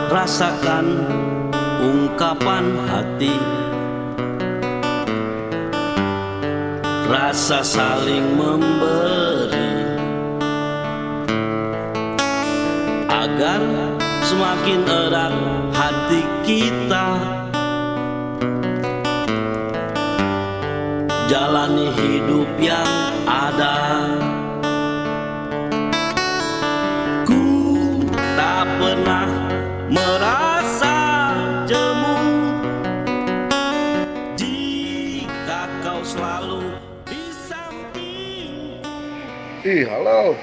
rasakan ungkapan hati, rasa saling memberi, agar semakin erat hati kita, jalani hidup yang ada. Ku tak pernah merasa jemu jika kau selalu di sampingku. Halo.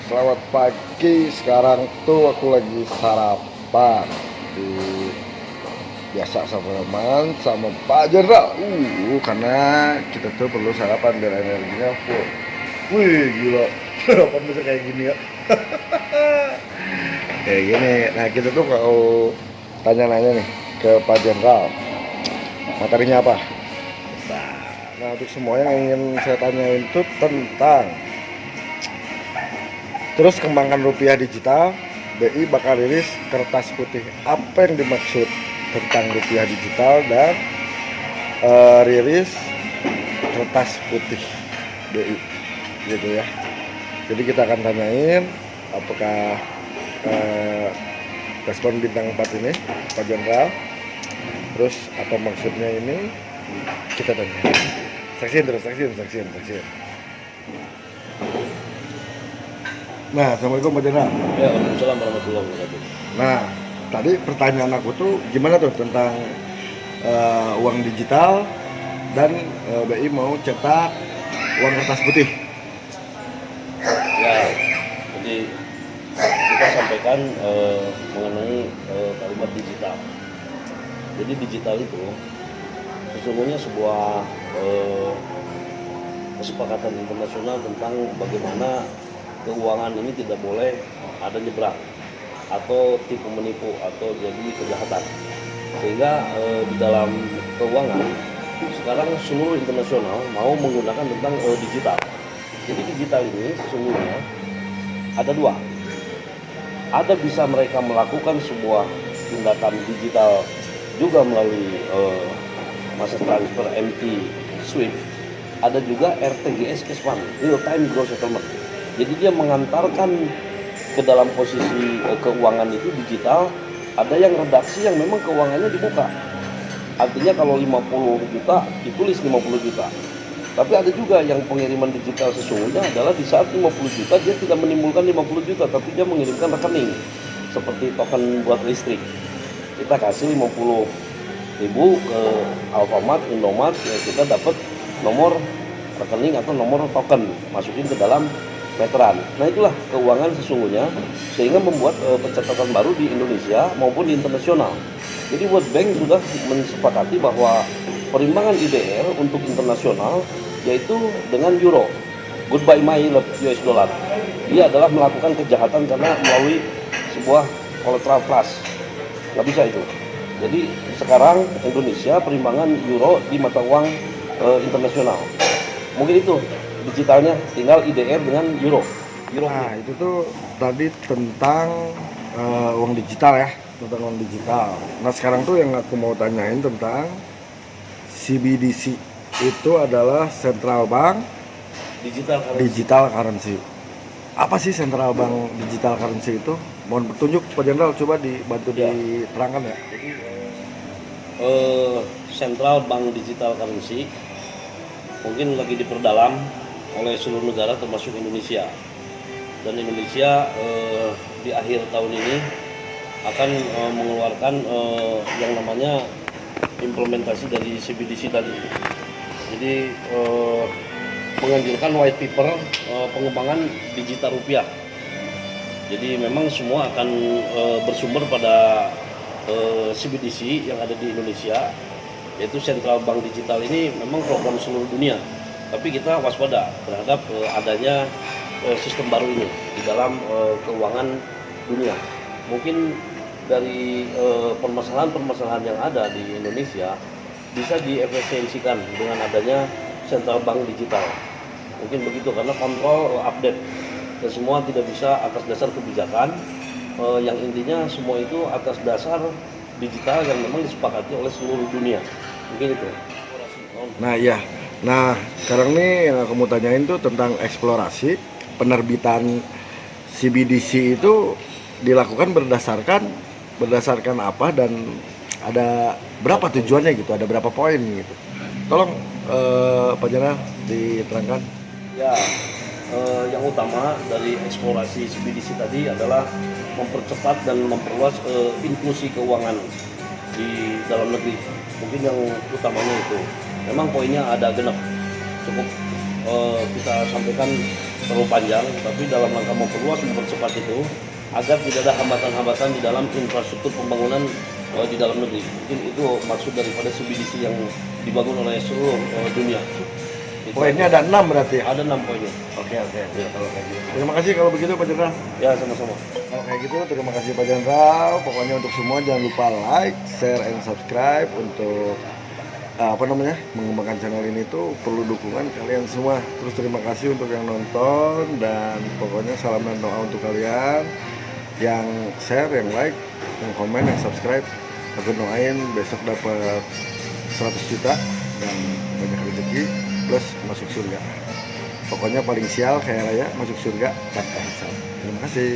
Selamat pagi. Sekarang tuh aku lagi sarapan di biasa sama teman sama Pak Jenderal. Karena kita tuh perlu sarapan biar energinya full. Wih, gila. Sarapan bisa kayak gini ya. Kayak gini. Nah, kita tuh kalau tanya-nanya nih ke Pak Jenderal, materinya apa? Nah, untuk semua yang ingin saya tanyain itu tentang terus kembangkan rupiah digital. BI bakal rilis kertas putih. Apa yang dimaksud tentang rupiah digital dan rilis kertas putih BI gitu ya. Jadi kita akan tanyain apakah respon bintang 4 ini Pak Jenderal, terus apa maksudnya ini, kita tanya. Saksiin. Nah, assalamualaikum Pak Jenderal. Ya, waalaikumsalam warahmatullahi wabarakatuh. Nah, tadi pertanyaan aku tuh gimana tuh tentang uang digital dan BI mau cetak uang kertas putih. Ya, jadi kita sampaikan mengenai kalimat digital. Jadi digital itu sesungguhnya sebuah kesepakatan internasional tentang bagaimana keuangan ini tidak boleh ada nyebrang atau tipu menipu atau jadi kejahatan. Sehingga di dalam keuangan sekarang seluruh internasional mau menggunakan tentang digital. Jadi digital ini sesungguhnya ada dua. Ada bisa mereka melakukan sebuah tindakan digital juga melalui masa transfer MT Swift. Ada juga RTGS Cash Fund, Real Time Gross Settlement. Jadi dia mengantarkan ke dalam posisi keuangan itu digital. Ada yang redaksi yang memang keuangannya dibuka. Artinya kalau 50 juta ditulis 50 juta. Tapi ada juga yang pengiriman digital sesungguhnya adalah di saat 50 juta dia tidak menimbulkan 50 juta, tapi dia mengirimkan rekening seperti token buat listrik. Kita kasih 50.000 ke Alfamart, Indomart, ya kita dapat nomor rekening atau nomor token, masukin ke dalam meteran. Nah, itulah keuangan sesungguhnya, sehingga membuat pencatatan baru di Indonesia maupun di internasional. Jadi World Bank sudah mensepakati bahwa perimbangan IDR untuk internasional yaitu dengan euro. Goodbye my US dollar. Dia adalah melakukan kejahatan karena melalui sebuah collateral trust. Nggak bisa itu. Jadi sekarang Indonesia perimbangan euro di mata uang internasional. Mungkin itu digitalnya, tinggal IDR dengan euro. Nah, itu tuh tadi tentang uang digital ya, tentang uang digital. Nah, sekarang tuh yang aku mau tanyain tentang CBDC. Itu adalah Central Bank Digital Currency. Apa sih Central Bank Digital Currency itu? Mohon petunjuk Pak Jenderal, coba dibantu diterangkan ya. Jadi Central Bank Digital Currency mungkin lagi diperdalam oleh seluruh negara termasuk Indonesia. Dan Indonesia di akhir tahun ini akan mengeluarkan yang namanya implementasi dari CBDC tadi. Jadi menganjurkan white paper pengembangan digital rupiah. Jadi memang semua akan bersumber pada CBDC yang ada di Indonesia, yaitu Central Bank Digital. Ini memang program seluruh dunia, tapi kita waspada terhadap adanya sistem baru ini di dalam keuangan dunia. Mungkin dari permasalahan-permasalahan yang ada di Indonesia bisa diefisiensikan dengan adanya Central Bank Digital. Mungkin begitu, karena kontrol update dan semua tidak bisa atas dasar kebijakan, yang intinya semua itu atas dasar digital yang memang disepakati oleh seluruh dunia. Mungkin itu. Nah iya, nah sekarang nih yang aku mau tanyain tuh tentang eksplorasi penerbitan CBDC itu dilakukan berdasarkan apa dan ada berapa tujuannya gitu, ada berapa poin gitu. Tolong Pak Jana diterangkan. Ya, yang utama dari eksplorasi CBDC tadi adalah mempercepat dan memperluas inklusi keuangan di dalam negeri. Mungkin yang utamanya itu. Memang poinnya ada genap, cukup kita sampaikan terlalu panjang, tapi dalam rangka memperluas mempercepat itu agar tidak ada hambatan-hambatan di dalam infrastruktur pembangunan di dalam negeri. Mungkin itu maksud daripada CBDC yang dibangun oleh seluruh dunia. Poinnya ada 6 berarti ya? Ada 6 poinnya. Oke, ya, kalau kayak gitu. Terima kasih kalau begitu Pak Jenderal. Ya, sama-sama. Kalau kayak gitu terima kasih Pak Jenderal. Pokoknya untuk semua jangan lupa like, share, and subscribe untuk mengembangkan channel ini tuh perlu dukungan kalian semua. Terus terima kasih untuk yang nonton dan pokoknya salam dan doa untuk kalian yang share, yang like, yang komen, yang subscribe. Aku doain besok dapat 100 juta dan banyak rezeki plus masuk surga. Pokoknya paling sial kayak raya masuk surga tanpa hisab. Terima kasih.